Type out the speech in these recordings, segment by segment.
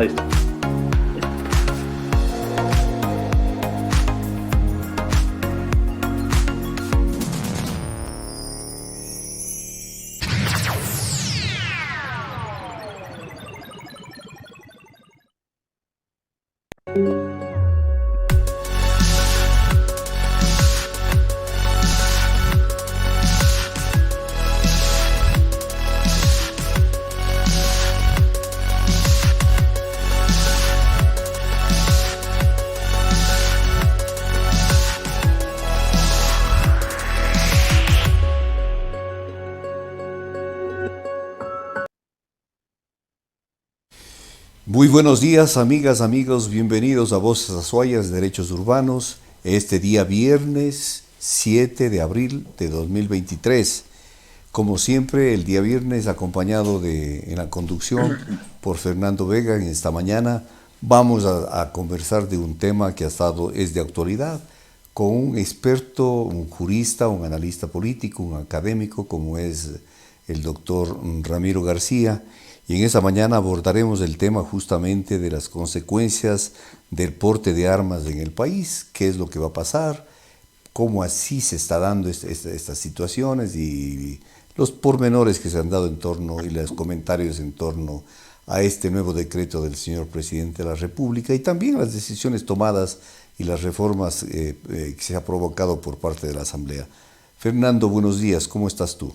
Ahí está. Muy buenos días, amigas, amigos, bienvenidos a Voces Azuayas, Derechos Urbanos, este día viernes 7 de abril de 2023. Como siempre, el día viernes acompañado en la conducción por Fernando Vega. En esta mañana vamos a conversar de un tema que es de actualidad, con un experto, un jurista, un analista político, un académico, como es el doctor Ramiro García. Y en esa mañana abordaremos el tema justamente de las consecuencias del porte de armas en el país, qué es lo que va a pasar, cómo así se está dando estas situaciones y los pormenores que se han dado en torno y los comentarios en torno a este nuevo decreto del señor presidente de la República y también las decisiones tomadas y las reformas que se ha provocado por parte de la Asamblea. Fernando, buenos días, ¿cómo estás tú?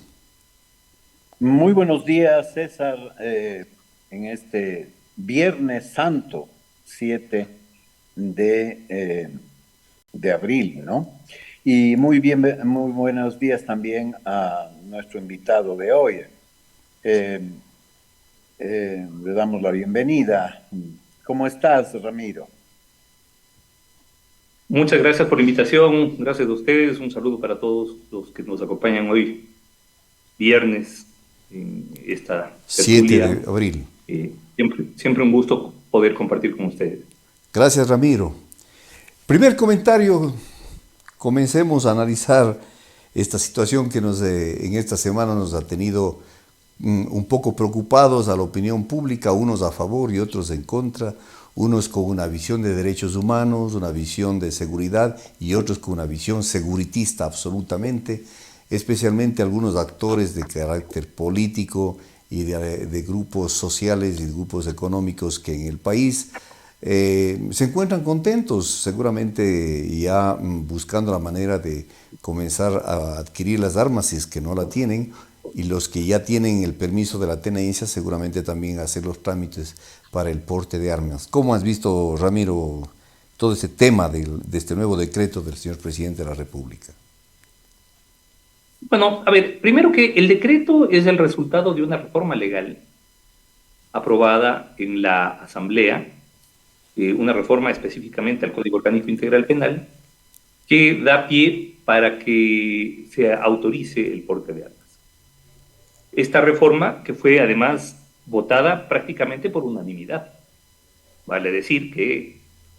Muy buenos días, César, en este Viernes Santo, 7 de, eh, de abril, ¿no? Y muy buenos días también a nuestro invitado de hoy. Eh, Le damos la bienvenida. ¿Cómo estás, Ramiro? Muchas gracias por la invitación, gracias a ustedes, un saludo para todos los que nos acompañan hoy, viernes, en esta 7 tertulia. de abril. Siempre un gusto poder compartir con ustedes. Gracias, Ramiro. Primer comentario, comencemos a analizar esta situación que en esta semana nos ha tenido un poco preocupados a la opinión pública, unos a favor y otros en contra, unos con una visión de derechos humanos, una visión de seguridad y otros con una visión seguritista absolutamente, especialmente algunos actores de carácter político y de grupos sociales y grupos económicos que en el país se encuentran contentos, seguramente ya buscando la manera de comenzar a adquirir las armas si es que no la tienen, y los que ya tienen el permiso de la tenencia seguramente también hacer los trámites para el porte de armas. ¿Cómo has visto, Ramiro, todo ese tema de este nuevo decreto del señor presidente de la República? Bueno, a ver, primero que el decreto es el resultado de una reforma legal aprobada en la Asamblea, una reforma específicamente al Código Orgánico Integral Penal, que da pie para que se autorice el porte de armas. Esta reforma, que fue además votada prácticamente por unanimidad, vale decir que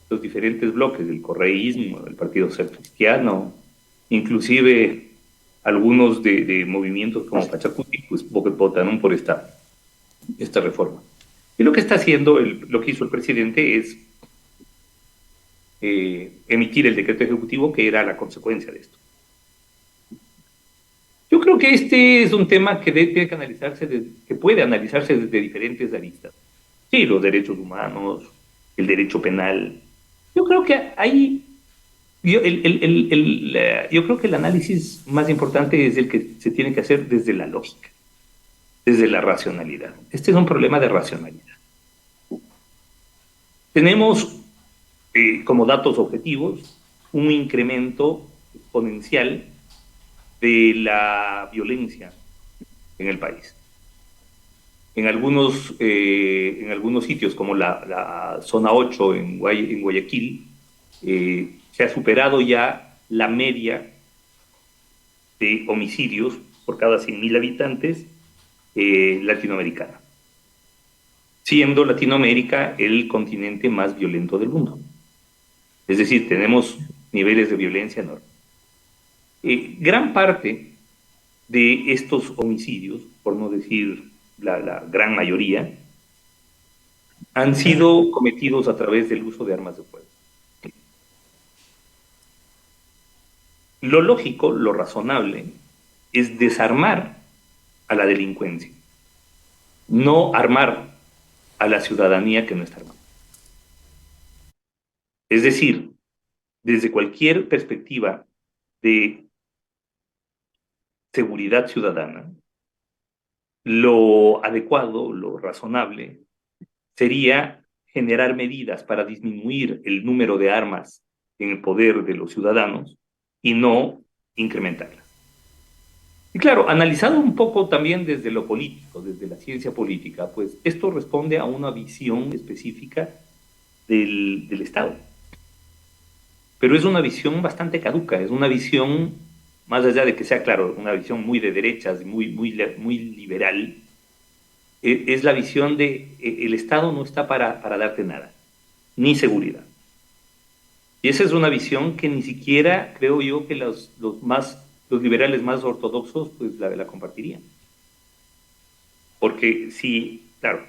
los diferentes bloques del correísmo, el Partido Social Cristiano, inclusive algunos de movimientos como Pachacuti, pues votaron por esta reforma. Y lo que está haciendo, lo que hizo el presidente es emitir el decreto ejecutivo que era la consecuencia de esto. Yo creo que este es un tema que debe analizarse, que puede analizarse desde diferentes aristas. Sí, los derechos humanos, el derecho penal. Yo creo que ahí, yo creo que el análisis más importante es el que se tiene que hacer desde la lógica, desde la racionalidad. Este es un problema de racionalidad. Tenemos como datos objetivos un incremento exponencial de la violencia en el país. En algunos sitios, como la zona 8 en Guayaquil, se ha superado ya la media de homicidios por cada 100.000 habitantes latinoamericana, siendo Latinoamérica el continente más violento del mundo. Es decir, tenemos niveles de violencia enormes. Gran parte de estos homicidios, por no decir la gran mayoría, han sido cometidos a través del uso de armas de fuego. Lo lógico, lo razonable, es desarmar a la delincuencia, no armar a la ciudadanía que no está armada. Es decir, desde cualquier perspectiva de seguridad ciudadana, lo adecuado, lo razonable, sería generar medidas para disminuir el número de armas en el poder de los ciudadanos y no incrementarlas. Y claro, analizado un poco también desde lo político, desde la ciencia política, pues esto responde a una visión específica del Estado. Pero es una visión bastante caduca, es una visión, más allá de que sea, claro, una visión muy de derechas, muy liberal, es la visión de el Estado no está para darte nada, ni seguridad. Y esa es una visión que ni siquiera creo yo que los liberales más ortodoxos pues la compartirían. Porque si, claro,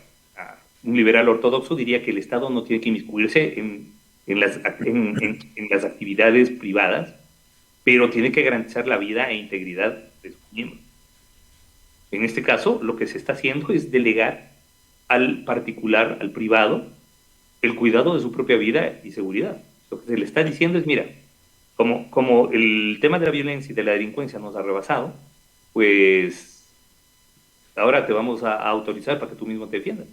un liberal ortodoxo diría que el Estado no tiene que inmiscuirse en las actividades privadas, pero tiene que garantizar la vida e integridad de sus miembros. En este caso, lo que se está haciendo es delegar al particular, al privado, el cuidado de su propia vida y seguridad. Lo que se le está diciendo es, mira, como el tema de la violencia y de la delincuencia nos ha rebasado, pues ahora te vamos a autorizar para que tú mismo te defiendas.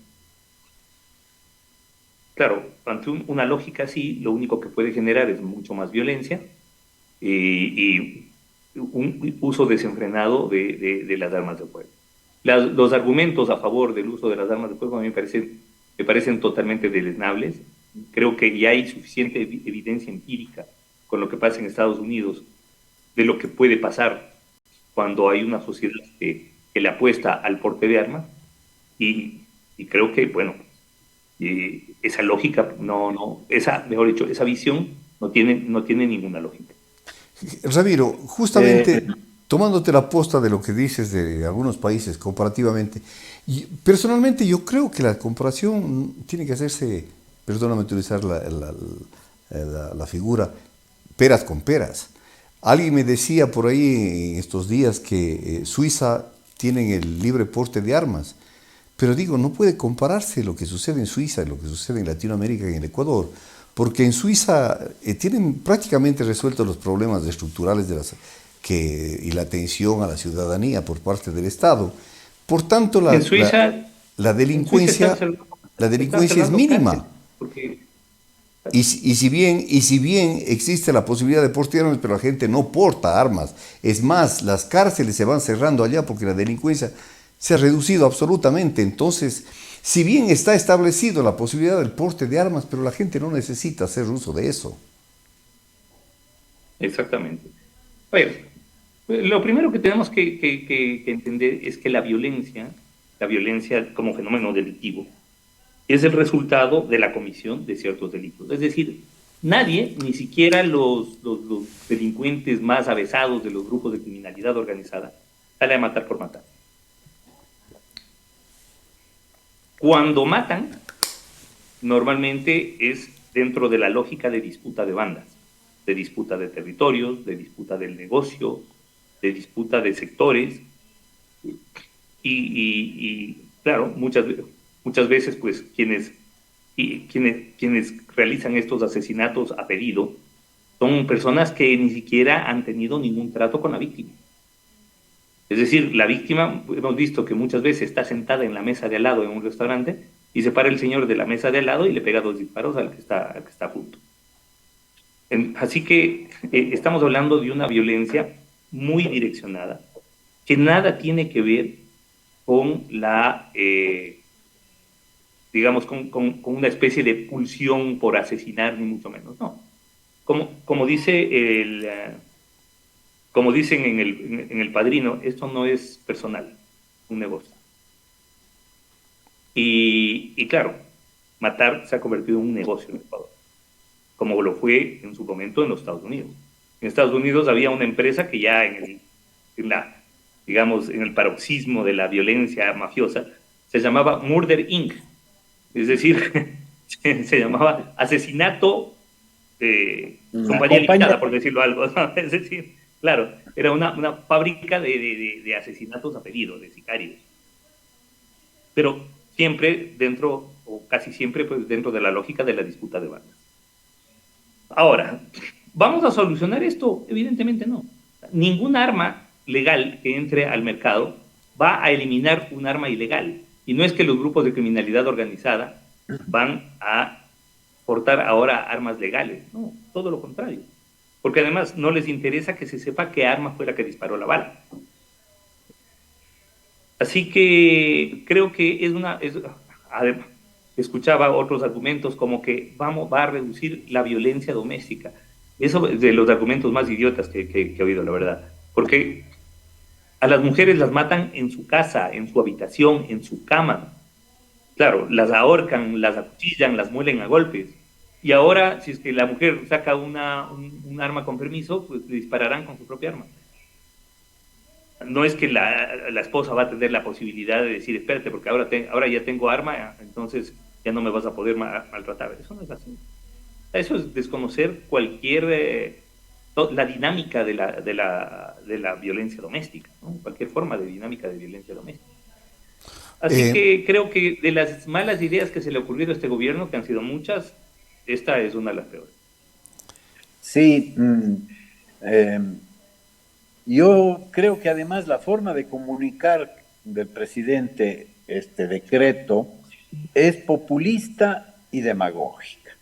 Claro, ante una lógica así, lo único que puede generar es mucho más violencia y un uso desenfrenado de las armas de fuego. Los argumentos a favor del uso de las armas de fuego a mí me parecen totalmente deleznables. Creo que ya hay suficiente evidencia empírica con lo que pasa en Estados Unidos de lo que puede pasar cuando hay una sociedad que le apuesta al porte de armas y creo que, bueno, esa lógica, mejor dicho, esa visión no tiene ninguna lógica. Ramiro, Eh, justamente tomándote la posta de lo que dices de algunos países comparativamente, y personalmente yo creo que la comparación tiene que hacerse, perdóname utilizar la figura, peras con peras. Alguien me decía por ahí en estos días que Suiza tienen el libre porte de armas, pero digo, no puede compararse lo que sucede en Suiza y lo que sucede en Latinoamérica y en el Ecuador, porque en Suiza tienen prácticamente resueltos los problemas estructurales y la atención a la ciudadanía por parte del Estado. Por tanto, En Suiza, la en Suiza delincuencia, la están delincuencia es cerrando cárceles, mínima. porque Y si bien existe la posibilidad de portar armas, pero la gente no porta armas. Es más, las cárceles se van cerrando allá porque la delincuencia se ha reducido absolutamente. Entonces, si bien está establecido la posibilidad del porte de armas, pero la gente no necesita hacer uso de eso. exactamente. Oye, lo primero que tenemos que entender es que la violencia como fenómeno delictivo, es el resultado de la comisión de ciertos delitos. Es decir, nadie, ni siquiera los delincuentes más avesados de los grupos de criminalidad organizada, sale a matar por matar. Cuando matan, normalmente es dentro de la lógica de disputa de bandas, de disputa de territorios, de disputa del negocio, de disputa de sectores, y claro, muchas veces pues quienes realizan estos asesinatos a pedido son personas que ni siquiera han tenido ningún trato con la víctima. Es decir, la víctima, hemos visto que muchas veces está sentada en la mesa de al lado en un restaurante y se para el señor de la mesa de al lado y le pega 2 disparos al que está a punto. Así que estamos hablando de una violencia muy direccionada, que nada tiene que ver con digamos, con una especie de pulsión por asesinar, ni mucho menos, no. Como dicen en el Padrino, esto no es personal, un negocio. Y claro, matar se ha convertido en un negocio en Ecuador, como lo fue en su momento en los Estados Unidos. En Estados Unidos había una empresa que ya digamos, en el paroxismo de la violencia mafiosa, se llamaba Murder Inc. Es decir, se llamaba asesinato La compañía compañía. limitada, por decirlo algo, ¿no? Es decir, claro, era una fábrica de asesinatos a pedido, de sicarios, pero siempre dentro, o casi siempre, pues dentro de la lógica de la disputa de bandas. Ahora, ¿vamos a solucionar esto? Evidentemente no. Ningún arma legal que entre al mercado va a eliminar un arma ilegal. Y no es que los grupos de criminalidad organizada van a portar ahora armas legales. No, todo lo contrario. Porque además no les interesa que se sepa qué arma fue la que disparó la bala. Así que creo que además, escuchaba otros argumentos como que va a reducir la violencia doméstica. Eso es de los argumentos más idiotas que he oído, la verdad. Porque a las mujeres las matan en su casa, en su habitación, en su cama. Claro, las ahorcan, las acuchillan, las muelen a golpes. Y ahora, si es que la mujer saca un arma con permiso, pues le dispararán con su propia arma. No es que la esposa va a tener la posibilidad de decir, espérate, porque ahora ya tengo arma, entonces ya no me vas a poder maltratar. Eso no es así. Eso es desconocer la dinámica de la violencia doméstica, ¿no? Cualquier forma de dinámica de violencia doméstica. Así Eh, que creo que de las malas ideas que se le ocurrió a este gobierno, que han sido muchas, esta es una de las peores. Sí, eh, yo creo que además la forma de comunicar del presidente este decreto es populista y demagógica,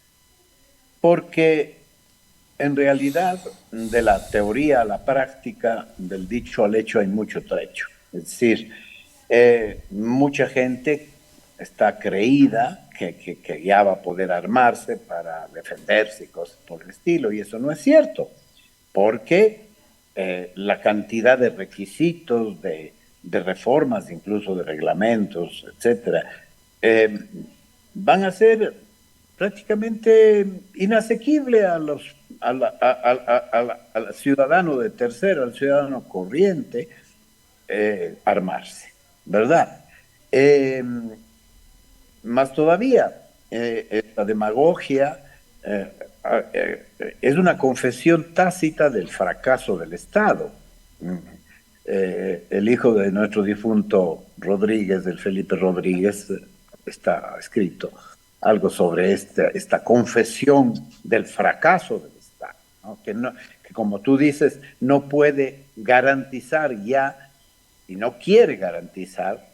porque en realidad de la teoría a la práctica, del dicho al hecho hay mucho trecho. Es decir, mucha gente está creída que ya va a poder armarse para defenderse y cosas por el estilo, y eso no es cierto, porque la cantidad de requisitos, de reformas, incluso de reglamentos, etcétera, eh, van a ser prácticamente inasequible al ciudadano de tercera, al ciudadano corriente, armarse, ¿verdad? Eh, Más todavía, la demagogia es una confesión tácita del fracaso del Estado. El hijo de nuestro difunto Rodríguez, del Felipe Rodríguez, está escrito algo sobre esta confesión del fracaso del Estado, ¿no? Que como tú dices, no puede garantizar ya y no quiere garantizar,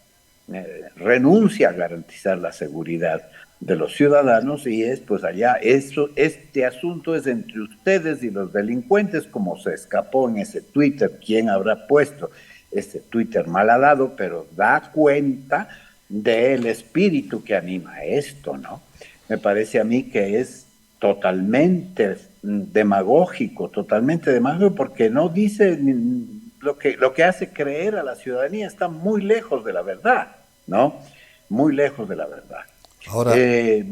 renuncia a garantizar la seguridad de los ciudadanos, y es pues allá, este asunto es entre ustedes y los delincuentes, como se escapó en ese Twitter. ¿Quién habrá puesto ese Twitter malhadado? Pero da cuenta del espíritu que anima esto, ¿no? Me parece a mí que es totalmente demagógico, porque no dice lo que hace creer a la ciudadanía, está muy lejos de la verdad, ¿no? Muy lejos de la verdad. ahora, Eh,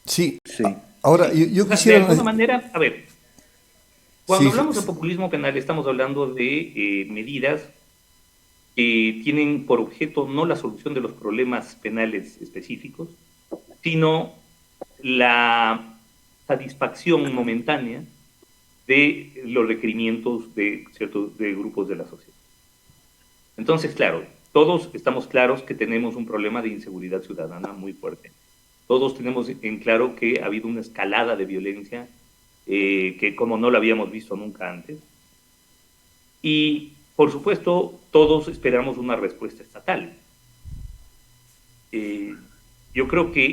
sí, sí, ahora Sí, yo o sea, de quisiera... alguna manera, a ver, cuando Sí, hablamos de populismo penal estamos hablando de medidas que tienen por objeto no la solución de los problemas penales específicos, sino la satisfacción momentánea de los requerimientos de grupos de la sociedad. Entonces, claro, todos estamos claros que tenemos un problema de inseguridad ciudadana muy fuerte. Todos tenemos en claro que ha habido una escalada de violencia que como no la habíamos visto nunca antes. Y, por supuesto, todos esperamos una respuesta estatal. Eh, yo creo que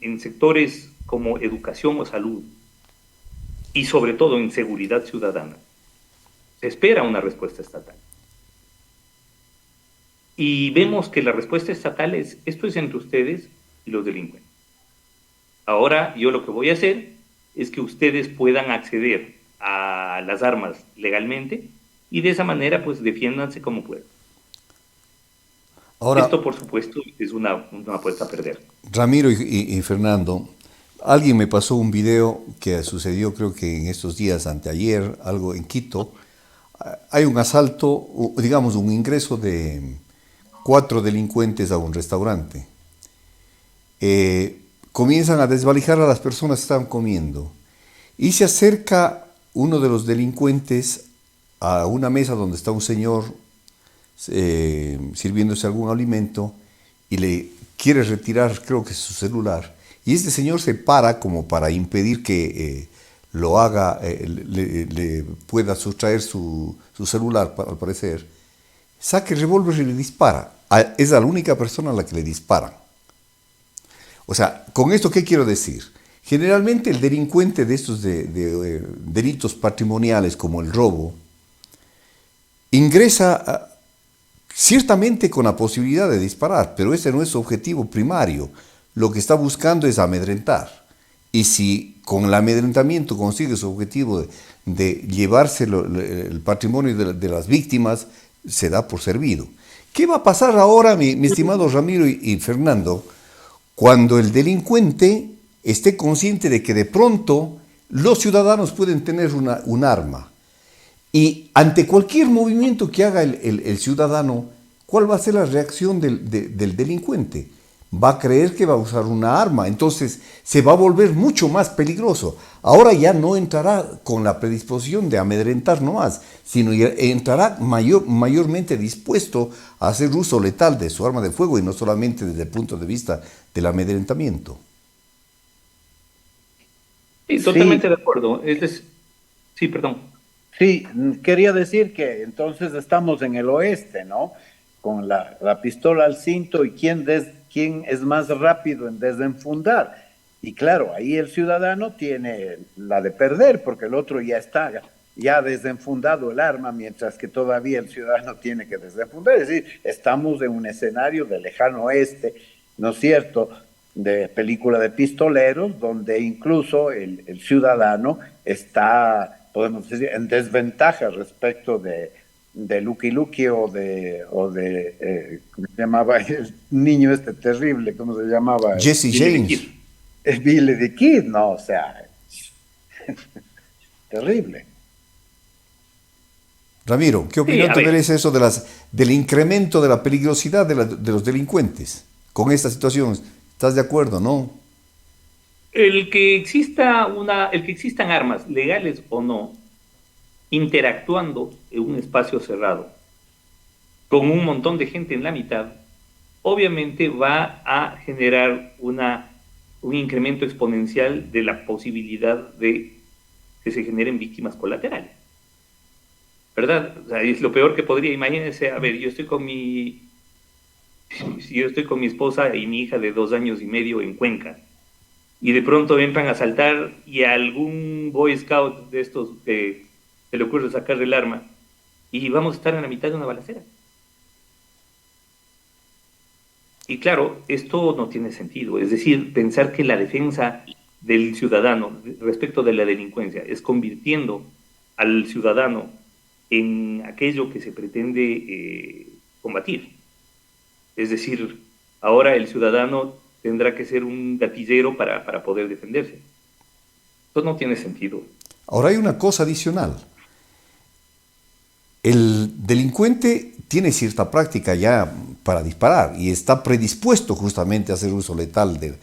en sectores como educación o salud, y sobre todo en seguridad ciudadana, se espera una respuesta estatal. Y vemos que la respuesta estatal es, esto es entre ustedes y los delincuentes. Ahora yo lo que voy a hacer es que ustedes puedan acceder a las armas legalmente y de esa manera pues defiéndanse como puedan. ahora Esto por supuesto es una apuesta a perder. Ramiro y Fernando, alguien me pasó un video que sucedió creo que en estos días, anteayer, algo en Quito. Hay un asalto, digamos un ingreso de 4 delincuentes a un restaurante. comienzan a desvalijar a las personas que estaban comiendo. Y se acerca uno de los delincuentes a una mesa donde está un señor sirviéndose algún alimento y le quiere retirar, creo que su celular. Y este señor se para como para impedir que lo haga, le pueda sustraer su celular, al parecer. Saca el revólver y le dispara. Es la única persona a la que le disparan. O sea, ¿con esto qué quiero decir? Generalmente el delincuente de estos delitos patrimoniales como el robo ingresa ciertamente con la posibilidad de disparar, pero ese no es su objetivo primario. Lo que está buscando es amedrentar. Y si con el amedrentamiento consigue su objetivo de llevarse el patrimonio de las víctimas, se da por servido. ¿Qué va a pasar ahora, mi estimado Ramiro y Fernando, cuando el delincuente esté consciente de que de pronto los ciudadanos pueden tener un arma? Y ante cualquier movimiento que haga el ciudadano, ¿cuál va a ser la reacción del delincuente? Va a creer que va a usar una arma, entonces se va a volver mucho más peligroso. Ahora ya no entrará con la predisposición de amedrentar nomás, sino entrará mayormente dispuesto a hacer uso letal de su arma de fuego y no solamente desde el punto de vista del amedrentamiento. Sí, totalmente de acuerdo. Sí, perdón. Sí, quería decir que entonces estamos en el oeste, ¿no? Con la pistola al cinto y quién es más rápido en desenfundar. Y claro, ahí el ciudadano tiene la de perder porque el otro ya ha desenfundado el arma, mientras que todavía el ciudadano tiene que desenfundar. Es decir, estamos en un escenario de lejano oeste, ¿no es cierto?, de película de pistoleros, donde incluso el ciudadano está, podemos decir, en desventaja respecto de Lucky Luke o de ¿cómo se llamaba el niño este terrible? ¿Cómo se llamaba? Jesse James. Billy the Kid, no, o sea, terrible. Ramiro, ¿qué opinión te merece eso del incremento de la peligrosidad de los delincuentes con esta situación? ¿Estás de acuerdo, no? El que existan armas, legales o no, interactuando en un espacio cerrado con un montón de gente en la mitad, obviamente va a generar un incremento exponencial de la posibilidad de que se generen víctimas colaterales. ¿Verdad? O sea, es lo peor que podría. Imagínense, a ver, yo estoy con mi esposa y mi hija de 2 años y medio en Cuenca, y de pronto entran a asaltar y a algún Boy Scout de estos se le ocurre sacar el arma, y vamos a estar en la mitad de una balacera. Y claro, esto no tiene sentido. Es decir, pensar que la defensa del ciudadano respecto de la delincuencia es convirtiendo al ciudadano en aquello que se pretende combatir. Es decir, ahora el ciudadano tendrá que ser un gatillero para poder defenderse. Esto no tiene sentido. Ahora hay una cosa adicional. El delincuente tiene cierta práctica ya para disparar y está predispuesto justamente a hacer uso letal del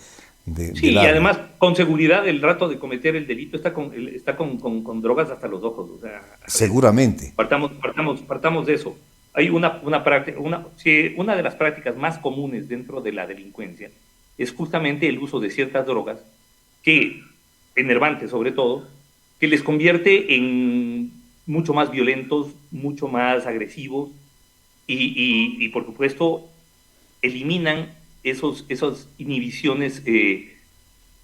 sí, y además con seguridad el rato de cometer el delito está con drogas hasta los ojos. O sea, seguramente. Partamos de eso. Hay una de las prácticas más comunes dentro de la delincuencia es justamente el uso de ciertas drogas, enervantes sobre todo, que les convierte en mucho más violentos, mucho más agresivos y por supuesto eliminan esas inhibiciones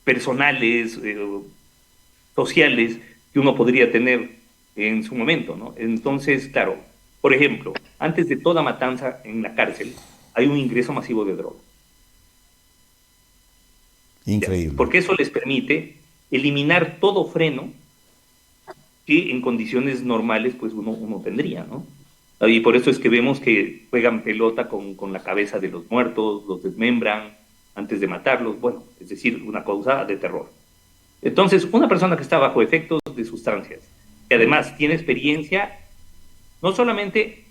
personales, sociales que uno podría tener en su momento, ¿no? Entonces, claro, por ejemplo, antes de toda matanza en la cárcel hay un ingreso masivo de droga. Increíble. Porque eso les permite eliminar todo freno que en condiciones normales pues uno tendría, ¿no? Y por eso es que vemos que juegan pelota con la cabeza de los muertos, los desmembran antes de matarlos, bueno, es decir, una causa de terror. Entonces, una persona que está bajo efectos de sustancias, que además tiene experiencia, no solamente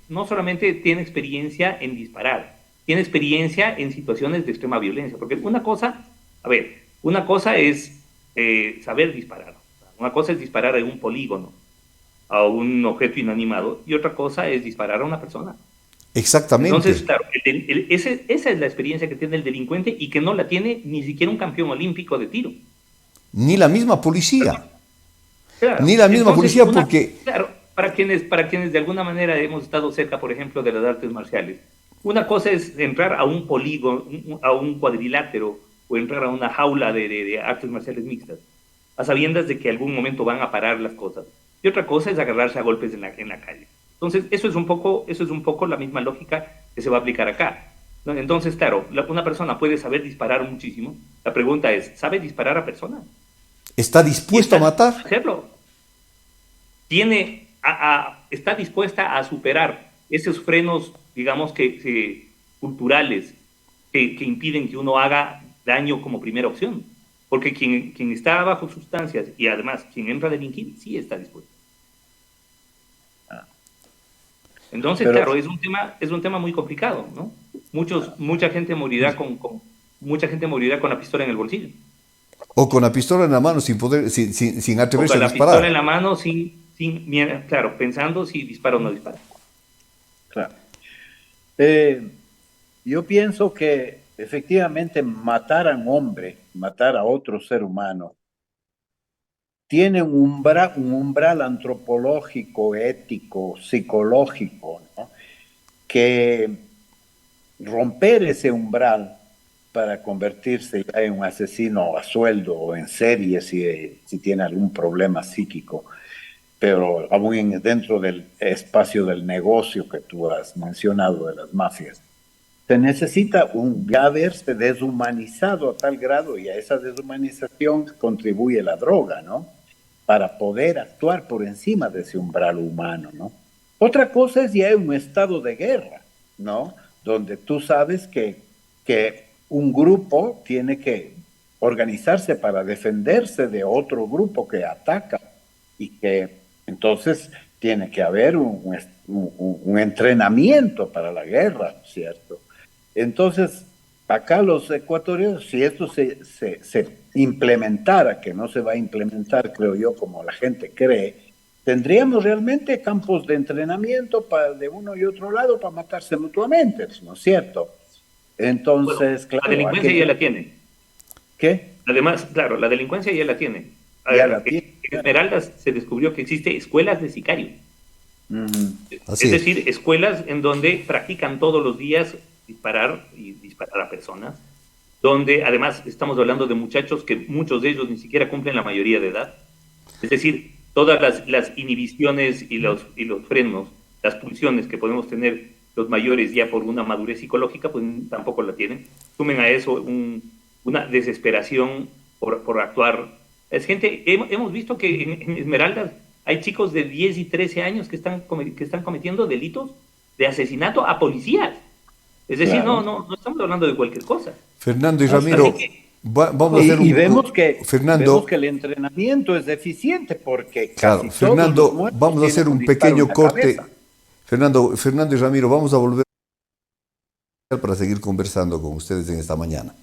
tiene experiencia en disparar, tiene experiencia en situaciones de extrema violencia. Porque una cosa, a ver, una cosa es saber disparar. Una cosa es disparar en un polígono, a un objeto inanimado, y otra cosa es disparar a una persona. Entonces, Exactamente. claro, esa es la experiencia que tiene el delincuente y que no la tiene ni siquiera un campeón olímpico de tiro. Ni la misma policía. Claro, Ni la misma entonces, policía porque... claro, para quienes de alguna manera hemos estado cerca, por ejemplo, de las artes marciales, una cosa es entrar a un polígono, a un cuadrilátero, o entrar a una jaula de artes marciales mixtas, a sabiendas de que algún momento van a parar las cosas. Y otra cosa es agarrarse a golpes en la calle. Entonces, eso es un poco la misma lógica que se va a aplicar acá, ¿no? Entonces, claro, una persona puede saber disparar muchísimo. La pregunta es, ¿sabe disparar a personas? ¿Está Y dispuesto a está matar? a hacerlo. Está dispuesta a superar esos frenos, digamos que culturales, que impiden que uno haga daño como primera opción. Porque quien está bajo sustancias y además quien entra a delinquir, sí está dispuesto. Entonces, Pero claro, es un tema muy complicado, ¿no? Mucha gente morirá con la pistola en el bolsillo, ¿O con la pistola en la mano sin poder, sin o atreverse con a la pistola disparar? en la mano claro, pensando si dispara o no dispara. claro. Eh, yo pienso que efectivamente matar a un hombre, matar a otro ser humano, tiene un umbral antropológico, ético, psicológico, ¿no? Que romper ese umbral para convertirse ya en un asesino a sueldo o en serie si tiene algún problema psíquico, pero aún dentro del espacio del negocio que tú has mencionado de las mafias, se necesita ya haberse deshumanizado a tal grado, y a esa deshumanización contribuye la droga, ¿no? Para poder actuar por encima de ese umbral humano, ¿no? Otra cosa es ya un estado de guerra, ¿no? Donde tú sabes que un grupo tiene que organizarse para defenderse de otro grupo que ataca, y que entonces tiene que haber un entrenamiento para la guerra, ¿cierto? Entonces, acá los ecuatorianos, si esto se implementara, que no se va a implementar, creo yo, como la gente cree, tendríamos realmente campos de entrenamiento de uno y otro lado para matarse mutuamente, ¿no es cierto? Bueno, Entonces, la claro, delincuencia ya la tiene. ¿qué? Además, claro, la delincuencia ya la tiene. A Ya ver, la en tiene. Esmeraldas se descubrió que existe escuelas de sicarios. Ujú. Es Así es. decir, escuelas en donde practican todos los días disparar y disparar a personas, donde además estamos hablando de muchachos que muchos de ellos ni siquiera cumplen la mayoría de edad. Es decir, todas las inhibiciones y los frenos, las pulsiones que podemos tener los mayores ya por una madurez psicológica, pues tampoco la tienen. Sumen a eso una desesperación por actuar. Hemos visto que en Esmeraldas hay chicos de 10 y 13 años que están cometiendo delitos de asesinato a policías. Es decir, no, Claro. no, no estamos hablando de cualquier cosa. Fernando y Así Así Ramiro, es. que, vamos a hacer Y un... vemos Fernando, que el entrenamiento es deficiente porque claro, casi todos los Fernando, muertos vamos a tienen hacer un un disparo en pequeño la corte. cabeza. Fernando y Ramiro, vamos a volver para seguir conversando con ustedes en esta mañana.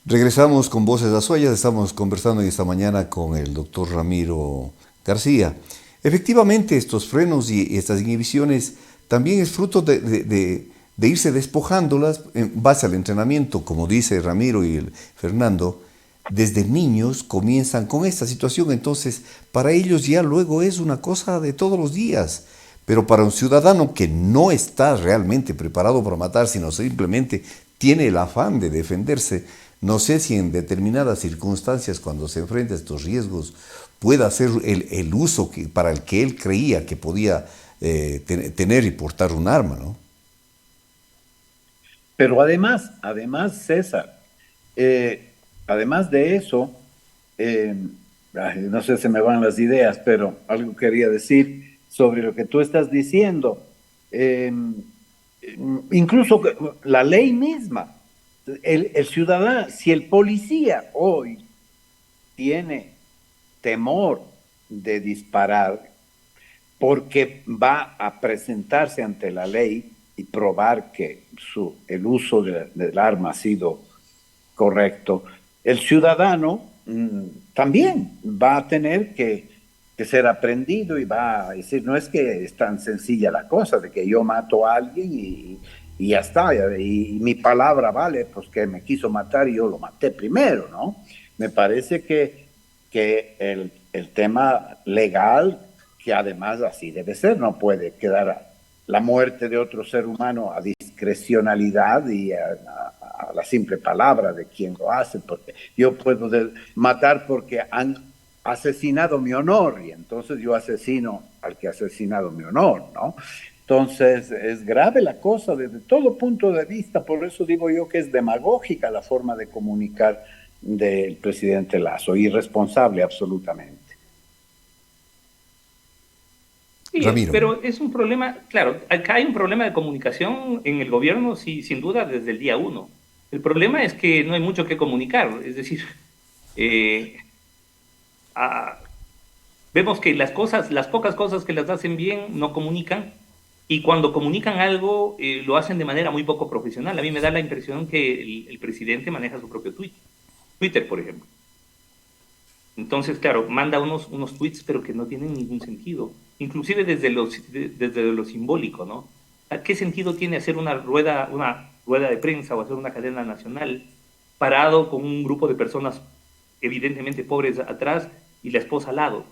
Regresamos con Voces Azuayas, estamos conversando esta mañana con el doctor Ramiro García. Efectivamente, estos frenos y estas inhibiciones también es fruto de irse despojándolas en base al entrenamiento, como dice Ramiro y Fernando. Desde niños comienzan con esta situación, entonces para ellos ya luego es una cosa de todos los días. Pero para un ciudadano que no está realmente preparado para matar, sino simplemente tiene el afán de defenderse, No sé si en determinadas circunstancias, cuando se enfrenta a estos riesgos, pueda hacer el uso para el que él creía que podía tener y portar un arma, ¿no? Pero además, César, además de eso, eh, no sé, se me van las ideas, pero algo quería decir sobre lo que tú estás diciendo. Eh, Incluso la ley misma, el ciudadano, si el policía hoy tiene temor de disparar porque va a presentarse ante la ley y probar que el uso del arma ha sido correcto, el ciudadano también va a tener que ser aprendido y va a decir, no es que es tan sencilla la cosa de que yo mato a alguien y ya está, y mi palabra vale, pues que me quiso matar y yo lo maté primero, ¿no? Me parece que el tema legal, que además así debe ser, no puede quedar la muerte de otro ser humano a discrecionalidad y a la simple palabra de quien lo hace, porque yo puedo matar porque han asesinado mi honor y entonces yo asesino al que ha asesinado mi honor, ¿no? Entonces es grave la cosa desde todo punto de vista, por eso digo yo que es demagógica la forma de comunicar del presidente Lazo, irresponsable absolutamente. Sí, Ramiro. pero es un problema, claro, acá hay un problema de comunicación en el gobierno, sí, sin duda, desde el día uno. El problema es que no hay mucho que comunicar, es decir, eh, ah, vemos que las cosas, las pocas cosas que las hacen bien no comunican, y cuando comunican algo lo hacen de manera muy poco profesional. A mí me da la impresión que el presidente maneja su propio Twitter, por ejemplo. Entonces, claro, manda unos tweets, pero que no tienen ningún sentido, inclusive desde lo simbólico, ¿no? ¿Qué sentido tiene hacer una rueda de prensa o hacer una cadena nacional parado con un grupo de personas evidentemente pobres atrás y la esposa al lado?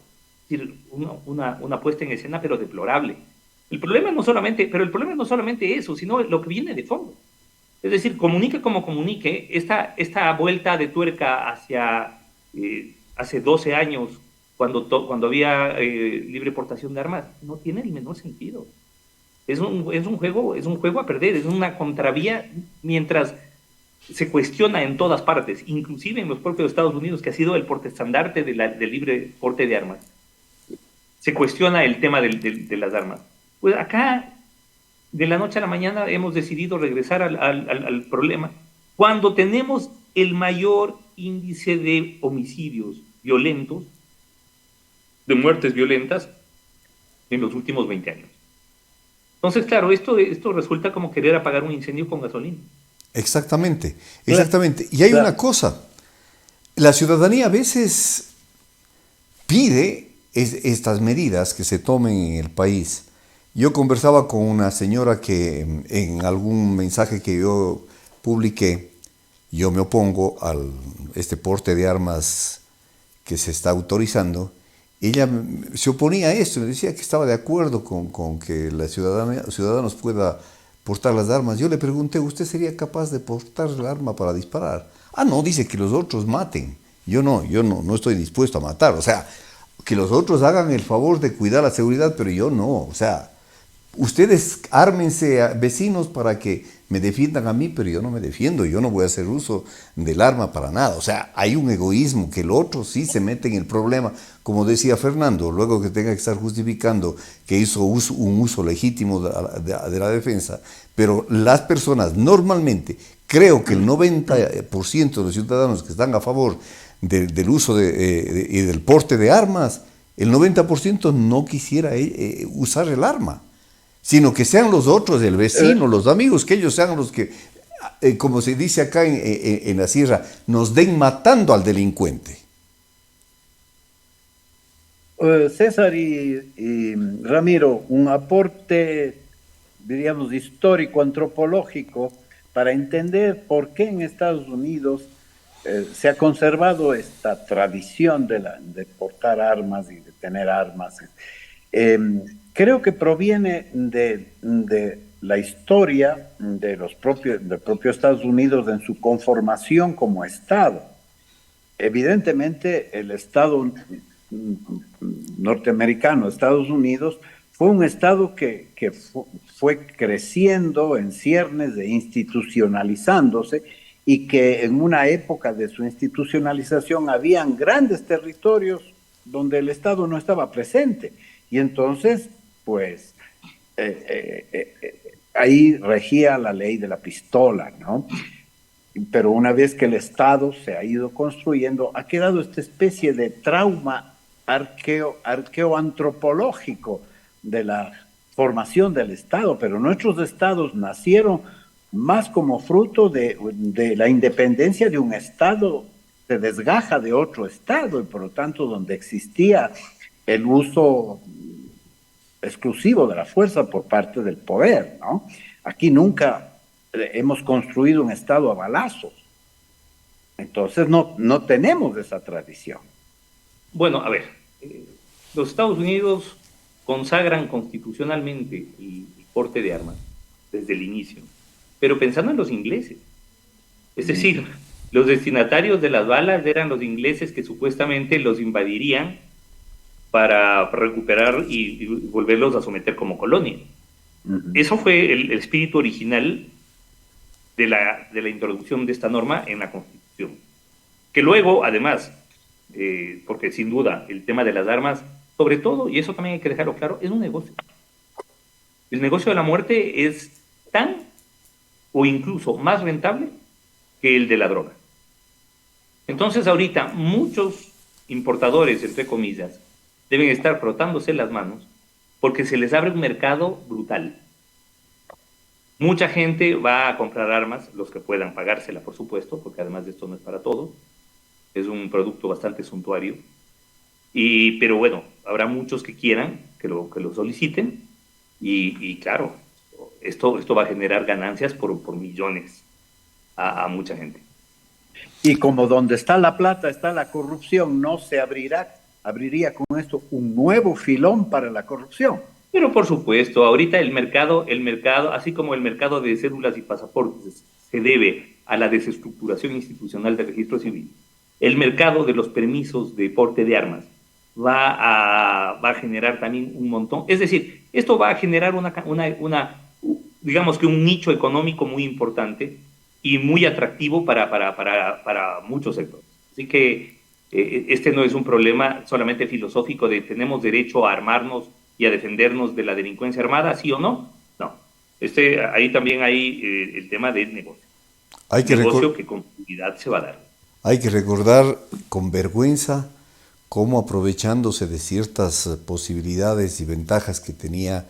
Es decir, una puesta en escena, pero deplorable. Pero el problema no solamente eso, sino lo que viene de fondo. Es decir, comunique como comunique, esta vuelta de tuerca hacia hace 12 años, cuando había libre portación de armas, no tiene el menor sentido. Es un juego a perder, es una contravía mientras se cuestiona en todas partes, inclusive en los propios Estados Unidos, que ha sido el portaestandarte del libre porte de armas. Se cuestiona el tema de las armas. Pues acá de la noche a la mañana hemos decidido regresar al problema cuando tenemos el mayor índice de homicidios violentos, de muertes violentas, en los últimos 20 años. Entonces, claro, esto resulta como querer apagar un incendio con gasolina. Exactamente, exactamente. Y hay una cosa, la ciudadanía a veces pide estas medidas que se tomen en el país. Yo conversaba con una señora que en algún mensaje que yo publiqué, yo me opongo al este porte de armas que se está autorizando. Ella se oponía a esto, me decía que estaba de acuerdo con que la ciudadanos pueda portar las armas. Yo le pregunté, ¿usted sería capaz de portar el arma para disparar? Ah, no, dice que los otros maten. Yo no estoy dispuesto a matar. O sea, que los otros hagan el favor de cuidar la seguridad, pero yo no. O sea, ustedes ármense, vecinos, para que me defiendan a mí, pero yo no me defiendo, yo no voy a hacer uso del arma para nada. O sea, hay un egoísmo que el otro sí se mete en el problema, como decía Fernando, luego que tenga que estar justificando que hizo un uso legítimo de la defensa, pero las personas normalmente, creo que el 90% de los ciudadanos que están a favor del uso y del porte de armas, el 90% no quisiera usar el arma, sino que sean los otros, el vecino, los amigos, que ellos sean los que, como se dice acá en la sierra, nos den matando al delincuente. César y Ramiro, un aporte, diríamos, histórico, antropológico, para entender por qué en Estados Unidos se ha conservado esta tradición de portar armas y de tener armas. Creo que proviene de la historia del propio Estados Unidos en su conformación como Estado. Evidentemente, el Estado norteamericano, Estados Unidos, fue un Estado que fue creciendo en ciernes e institucionalizándose, y que en una época de su institucionalización habían grandes territorios donde el Estado no estaba presente. Y entonces, pues, ahí regía la ley de la pistola, ¿no? Pero una vez que el Estado se ha ido construyendo, ha quedado esta especie de trauma arqueoantropológico de la formación del Estado, pero nuestros estados nacieron más como fruto de la independencia de un Estado, se desgaja de otro Estado, y por lo tanto donde existía el uso exclusivo de la fuerza por parte del poder, ¿no? Aquí nunca hemos construido un Estado a balazos, entonces no tenemos esa tradición. Bueno, a ver, los Estados Unidos consagran constitucionalmente el porte de armas desde el inicio, pero pensando en los ingleses. Es decir, los destinatarios de las balas eran los ingleses, que supuestamente los invadirían para recuperar y volverlos a someter como colonia. Eso fue el espíritu original de la introducción de esta norma en la Constitución. Que luego, además, porque sin duda el tema de las armas, sobre todo, y eso también hay que dejarlo claro, es un negocio. El negocio de la muerte es tan o incluso más rentable que el de la droga. Entonces ahorita muchos importadores, entre comillas, deben estar frotándose las manos porque se les abre un mercado brutal. Mucha gente va a comprar armas, los que puedan pagársela, por supuesto, porque además de esto no es para todos, es un producto bastante suntuario, pero bueno, habrá muchos que quieran, que lo soliciten, y claro, esto va a generar ganancias por millones a mucha gente. Y como donde está la plata está la corrupción, no se abriría con esto un nuevo filón para la corrupción. Pero por supuesto, ahorita el mercado, así como el mercado de cédulas y pasaportes se debe a la desestructuración institucional del registro civil, el mercado de los permisos de porte de armas va a generar también un montón. Es decir, esto va a generar digamos que un nicho económico muy importante y muy atractivo para muchos sectores. Así que este no es un problema solamente filosófico de tenemos derecho a armarnos y a defendernos de la delincuencia armada, sí o no. No. Ahí también hay el tema del negocio. Negocio que con seguridad se va a dar. Hay que recordar con vergüenza cómo, aprovechándose de ciertas posibilidades y ventajas que tenía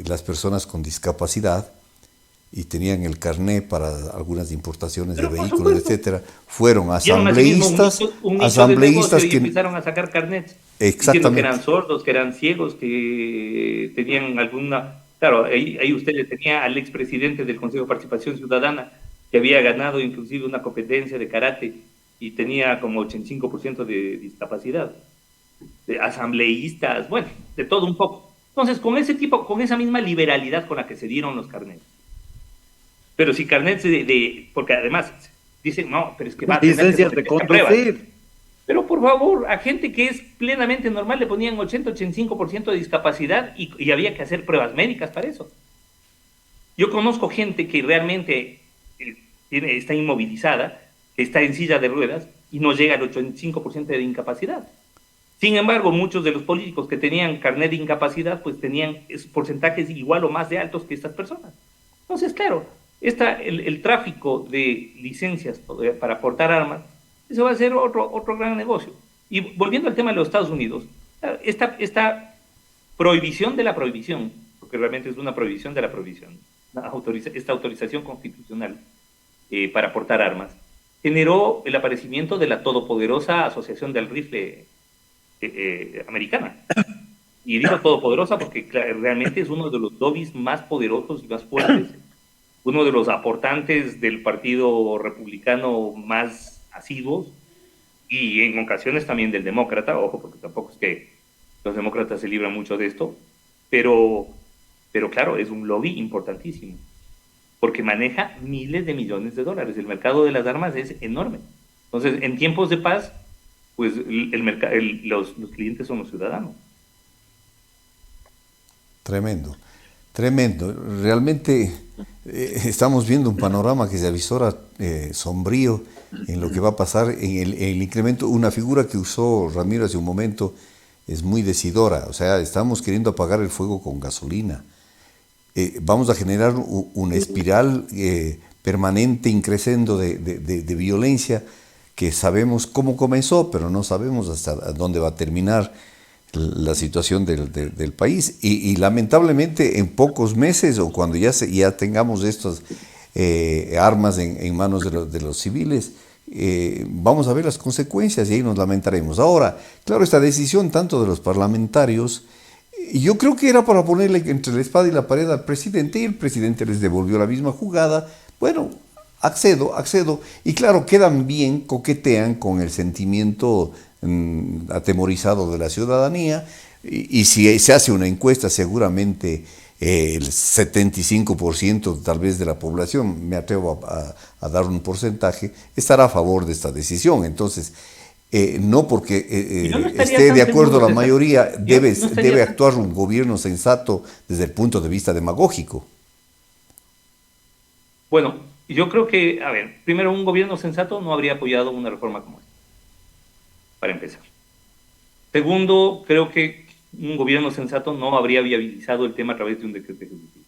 las personas con discapacidad, y tenían el carné para algunas importaciones de vehículos, etcétera, fueron asambleístas, que empezaron a sacar carnets, diciendo que eran sordos, que eran ciegos, que tenían alguna... Claro, ahí usted le tenía al expresidente del Consejo de Participación Ciudadana, que había ganado inclusive una competencia de karate y tenía como 85% de discapacidad, de asambleístas, bueno, de todo un poco. Entonces, con esa misma liberalidad con la que se dieron los carnets. Pero si carnets porque además dicen, no, pero es que va a tener licencias de conducir. Pero por favor, a gente que es plenamente normal le ponían 80-85% de discapacidad y había que hacer pruebas médicas para eso. Yo conozco gente que realmente está inmovilizada, que está en silla de ruedas y no llega al 85% de incapacidad. Sin embargo, muchos de los políticos que tenían carnet de incapacidad, pues tenían porcentajes igual o más de altos que estas personas. Entonces, claro, el tráfico de licencias para portar armas, eso va a ser otro gran negocio. Y volviendo al tema de los Estados Unidos, esta prohibición de la prohibición, porque realmente es una prohibición de la prohibición, esta autorización constitucional para portar armas, generó el aparecimiento de la todopoderosa Asociación del Rifle americana. Y digo todopoderosa porque realmente es uno de los lobbies más poderosos y más fuertes, uno de los aportantes del Partido Republicano más asiduos, y en ocasiones también del demócrata, ojo, porque tampoco es que los demócratas se libran mucho de esto, pero Pero claro, es un lobby importantísimo, porque maneja miles de millones de dólares. El mercado de las armas es enorme. Entonces, en tiempos de paz, pues los clientes son los ciudadanos. Tremendo, tremendo. Realmente estamos viendo un panorama que se avisora sombrío en lo que va a pasar en el incremento. Una figura que usó Ramiro hace un momento es muy decidora. O sea, estamos queriendo apagar el fuego con gasolina. Vamos a generar una espiral permanente, increciendo de violencia que sabemos cómo comenzó, pero no sabemos hasta dónde va a terminar la situación del país. Y lamentablemente en pocos meses, o cuando ya tengamos estas armas en manos de los civiles, vamos a ver las consecuencias y ahí nos lamentaremos. Ahora, claro, esta decisión tanto de los parlamentarios, yo creo que era para ponerle entre la espada y la pared al presidente, y el presidente les devolvió la misma jugada. Bueno, accedo, y claro, quedan bien, coquetean con el sentimiento atemorizado de la ciudadanía, y si se hace una encuesta, seguramente el 75% tal vez de la población, me atrevo a dar un porcentaje, estará a favor de esta decisión. Entonces, no porque Yo no estaría esté tan de acuerdo seguro, la César. mayoría, Yo no estaría debe tan actuar un gobierno sensato desde el punto de vista demagógico. Bueno, yo creo que, a ver, primero, un gobierno sensato no habría apoyado una reforma como esta, para empezar. Segundo, creo que un gobierno sensato no habría viabilizado el tema a través de un decreto ejecutivo.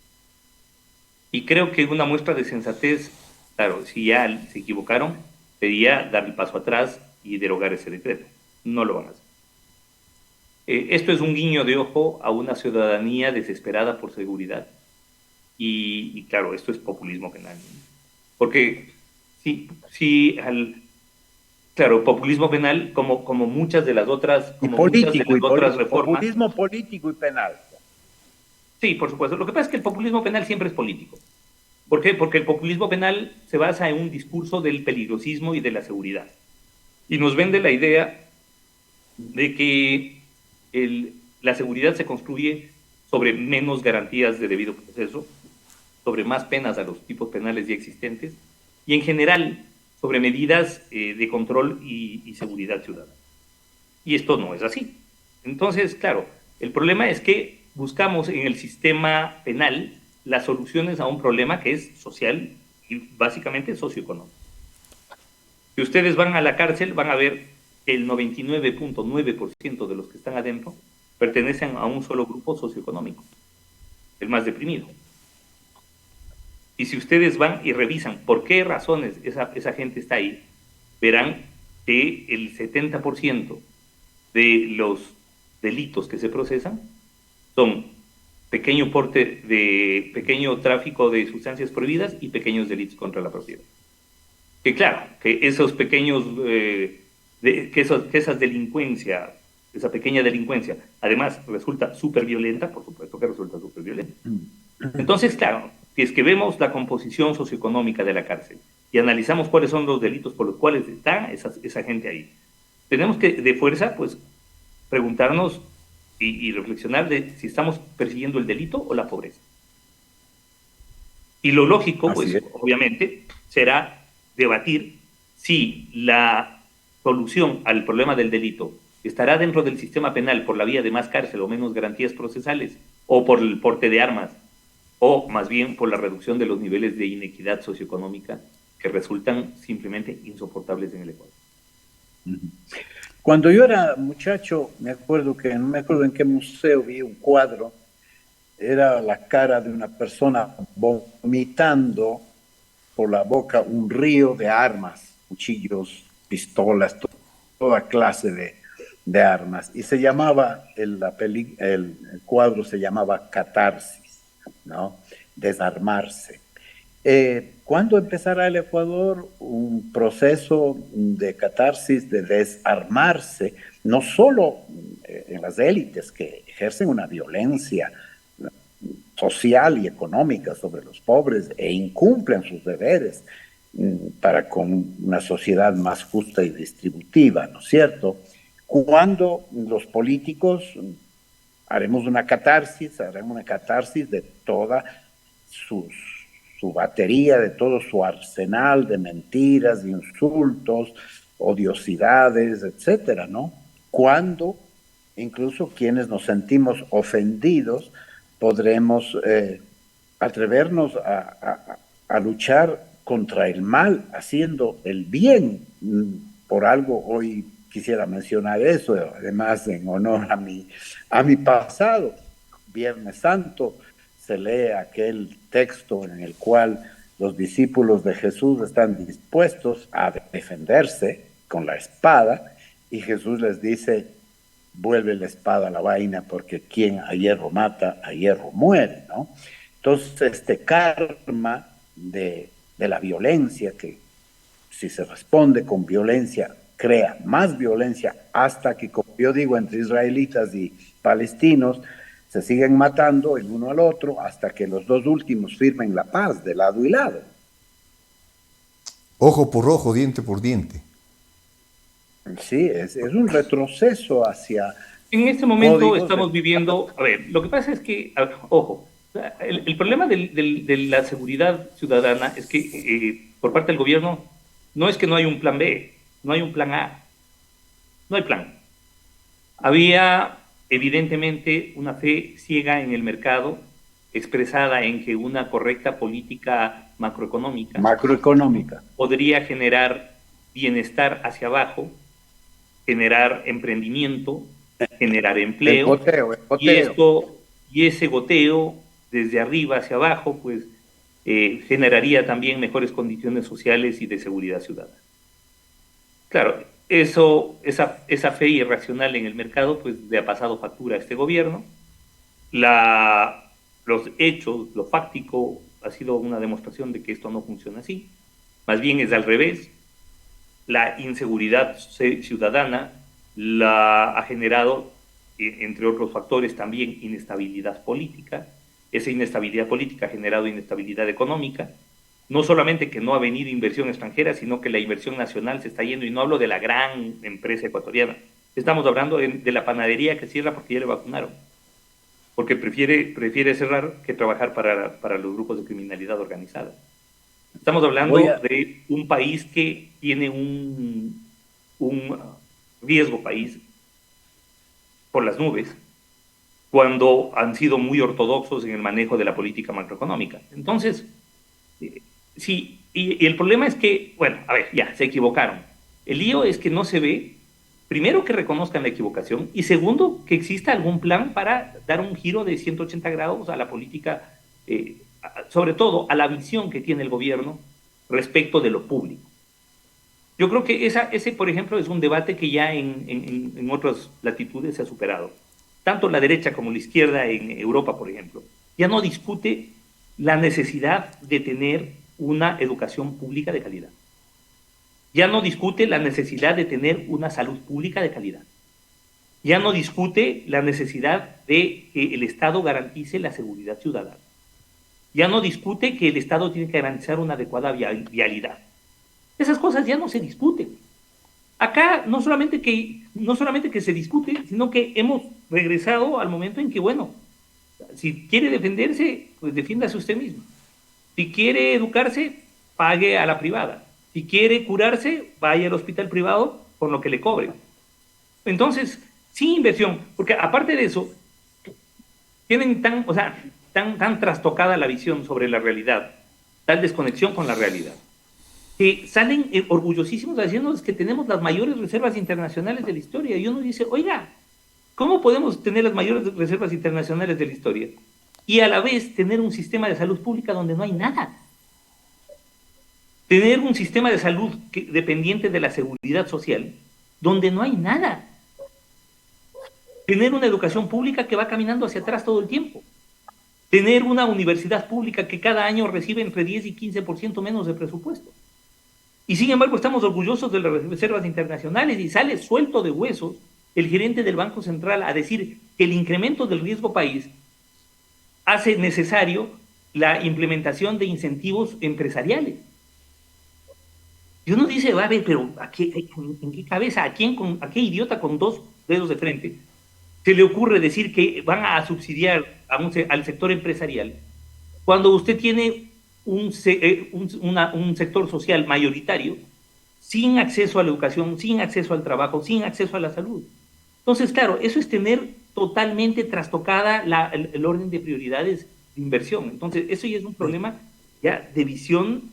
Y creo que una muestra de sensatez, claro, si ya se equivocaron, sería dar el paso atrás y derogar ese decreto. No lo van a hacer. Esto es un guiño de ojo a una ciudadanía desesperada por seguridad. Y claro, esto es populismo penal. Porque claro, populismo penal, como muchas de las otras, Y como muchas de político, las otras reformas. populismo político y penal. Sí, por supuesto. Lo que pasa es que el populismo penal siempre es político. ¿Por qué? Porque el populismo penal se basa en un discurso del peligrosismo y de la seguridad. Y nos vende la idea de que la seguridad se construye sobre menos garantías de debido proceso, sobre más penas a los tipos penales ya existentes, y en general sobre medidas de control y seguridad ciudadana. Y esto no es así. Entonces, claro, el problema es que buscamos en el sistema penal las soluciones a un problema que es social y básicamente socioeconómico. Si ustedes van a la cárcel, van a ver que el 99.9% de los que están adentro pertenecen a un solo grupo socioeconómico, el más deprimido. Y si ustedes van y revisan por qué razones esa gente está ahí, verán que el 70% de los delitos que se procesan son pequeño porte de pequeño tráfico de sustancias prohibidas y pequeños delitos contra la propiedad. Que claro, que esos pequeños, que esa delincuencia, esa pequeña delincuencia, además resulta súper violenta, por supuesto que resulta súper violenta. Entonces, claro, si es que vemos la composición socioeconómica de la cárcel y analizamos cuáles son los delitos por los cuales está esa gente ahí, tenemos que, de fuerza, pues, preguntarnos y reflexionar de si estamos persiguiendo el delito o la pobreza. Y lo lógico, pues, obviamente, será debatir si la solución al problema del delito estará dentro del sistema penal por la vía de más cárcel o menos garantías procesales, o por el porte de armas, o más bien por la reducción de los niveles de inequidad socioeconómica que resultan simplemente insoportables en el Ecuador. Cuando yo era muchacho, no me acuerdo en qué museo vi un cuadro, era la cara de una persona vomitando por la boca un río de armas, cuchillos, pistolas, toda clase de armas. Y se llamaba, el cuadro se llamaba Catarsis, ¿no? Desarmarse. ¿Cuándo empezará el Ecuador un proceso de catarsis, de desarmarse, no solo en las élites que ejercen una violencia social y económica sobre los pobres e incumplen sus deberes para con una sociedad más justa y distributiva, ¿no es cierto? Cuando los políticos haremos haremos una catarsis de toda sus, su batería, de todo su arsenal de mentiras, de insultos, odiosidades, etcétera, ¿no? Cuando incluso quienes nos sentimos ofendidos podremos atrevernos a luchar contra el mal, haciendo el bien. Por algo hoy quisiera mencionar eso, además en honor a mi pasado. Viernes Santo se lee aquel texto en el cual los discípulos de Jesús están dispuestos a defenderse con la espada y Jesús les dice, vuelve la espada a la vaina porque quien a hierro mata, a hierro muere, ¿no? Entonces este karma de la violencia, que si se responde con violencia, crea más violencia hasta que, como yo digo, entre israelitas y palestinos, se siguen matando el uno al otro hasta que los dos últimos firmen la paz de lado y lado. Ojo por ojo, diente por diente. Sí, es un retroceso hacia... En este momento estamos viviendo, a ver, lo que pasa es que, ojo, el problema de la seguridad ciudadana es que por parte del gobierno no es que no hay un plan B, no hay un plan A, no hay plan. Había evidentemente una fe ciega en el mercado, expresada en que una correcta política macroeconómica podría generar bienestar hacia abajo, generar emprendimiento, generar empleo, el goteo. Y ese goteo desde arriba hacia abajo, pues generaría también mejores condiciones sociales y de seguridad ciudadana. Claro, esa fe irracional en el mercado, pues le ha pasado factura a este gobierno. Los hechos, lo fáctico, ha sido una demostración de que esto no funciona así. Más bien es al revés. La inseguridad ciudadana la ha generado, entre otros factores, también inestabilidad política. Esa inestabilidad política ha generado inestabilidad económica. No solamente que no ha venido inversión extranjera, sino que la inversión nacional se está yendo, y no hablo de la gran empresa ecuatoriana. Estamos hablando de la panadería que cierra porque ya le vacunaron, porque prefiere cerrar que trabajar para los grupos de criminalidad organizada. Estamos hablando de un país que tiene un riesgo país por las nubes, cuando han sido muy ortodoxos en el manejo de la política macroeconómica. Entonces, sí, y el problema es que, bueno, a ver, ya, se equivocaron. El lío es que no se ve, primero, que reconozcan la equivocación, y segundo, que exista algún plan para dar un giro de 180 grados a la política, sobre todo a la visión que tiene el gobierno respecto de lo público. Yo creo que ese, por ejemplo, es un debate que ya en otras latitudes se ha superado. Tanto la derecha como la izquierda en Europa, por ejemplo, ya no discute la necesidad de tener una educación pública de calidad. Ya no discute la necesidad de tener una salud pública de calidad. Ya no discute la necesidad de que el Estado garantice la seguridad ciudadana. Ya no discute que el Estado tiene que garantizar una adecuada vialidad. Esas cosas ya no se discuten. Acá no solamente que se discute, sino que hemos regresado al momento en que, bueno, si quiere defenderse, pues defiéndase usted mismo. Si quiere educarse, pague a la privada. Si quiere curarse, vaya al hospital privado con lo que le cobre. Entonces, sin inversión, porque aparte de eso, tienen tan trastocada la visión sobre la realidad, tal desconexión con la realidad, que salen orgullosísimos diciéndonos que tenemos las mayores reservas internacionales de la historia. Y uno dice, oiga, ¿cómo podemos tener las mayores reservas internacionales de la historia y a la vez tener un sistema de salud pública donde no hay nada? Tener un sistema de salud dependiente de la seguridad social donde no hay nada. Tener una educación pública que va caminando hacia atrás todo el tiempo. Tener una universidad pública que cada año recibe entre 10 y 15% menos de presupuesto. Y sin embargo estamos orgullosos de las reservas internacionales, y sale suelto de huesos el gerente del Banco Central a decir que el incremento del riesgo país hace necesario la implementación de incentivos empresariales. Y uno dice, a ver, pero ¿en qué cabeza? ¿A qué idiota con dos dedos de frente se le ocurre decir que van a subsidiar al sector empresarial cuando usted tiene un sector social mayoritario sin acceso a la educación, sin acceso al trabajo, sin acceso a la salud? Entonces, claro, eso es tener totalmente trastocada el orden de prioridades de inversión. Entonces, eso ya es un problema ya de visión,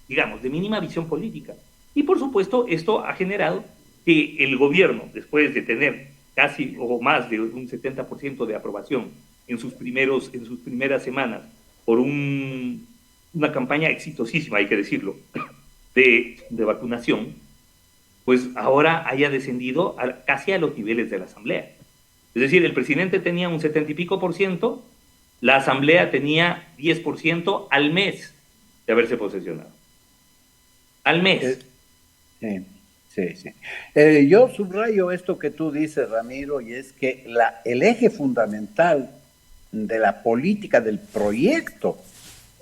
digamos, de mínima visión política. Y por supuesto, esto ha generado que el gobierno, después de tener casi o más de un 70% de aprobación en sus primeras semanas por una campaña exitosísima, hay que decirlo, de vacunación, pues ahora haya descendido casi a los niveles de la Asamblea. Es decir, el presidente tenía un 70 y pico por ciento, la Asamblea tenía 10% al mes de haberse posesionado. Al mes. Sí, sí, sí. Yo subrayo esto que tú dices, Ramiro, y es que el eje fundamental de la política del proyecto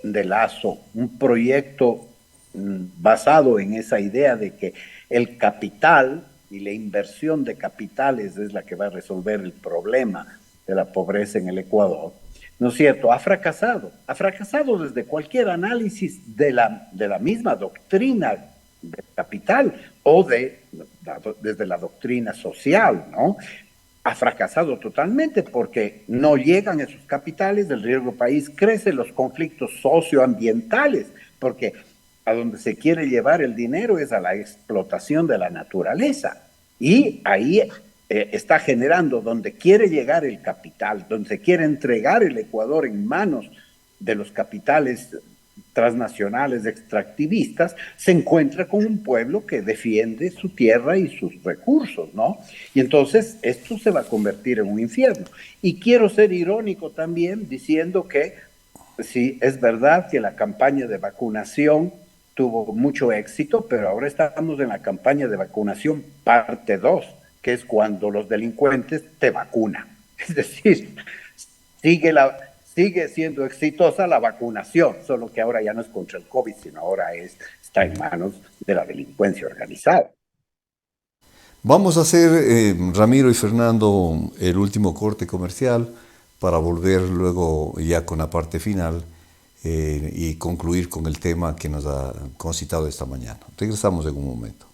de Lasso, un proyecto basado en esa idea de que el capital y la inversión de capitales es la que va a resolver el problema de la pobreza en el Ecuador, ¿no es cierto? Ha fracasado desde cualquier análisis de la misma doctrina del capital o desde la doctrina social, ¿no? Ha fracasado totalmente porque no llegan esos capitales, el riesgo país crece, los conflictos socioambientales, porque a donde se quiere llevar el dinero es a la explotación de la naturaleza. Y ahí está generando, donde quiere llegar el capital, donde se quiere entregar el Ecuador en manos de los capitales transnacionales extractivistas, se encuentra con un pueblo que defiende su tierra y sus recursos, ¿no? Y entonces esto se va a convertir en un infierno. Y quiero ser irónico también diciendo que sí, es verdad que la campaña de vacunación tuvo mucho éxito, pero ahora estamos en la campaña de vacunación parte 2, que es cuando los delincuentes te vacunan. Es decir, sigue siendo exitosa la vacunación, solo que ahora ya no es contra el COVID, sino ahora está en manos de la delincuencia organizada. Vamos a hacer, Ramiro y Fernando, el último corte comercial para volver luego ya con la parte final y concluir con el tema que nos ha concitado esta mañana. Regresamos en un momento.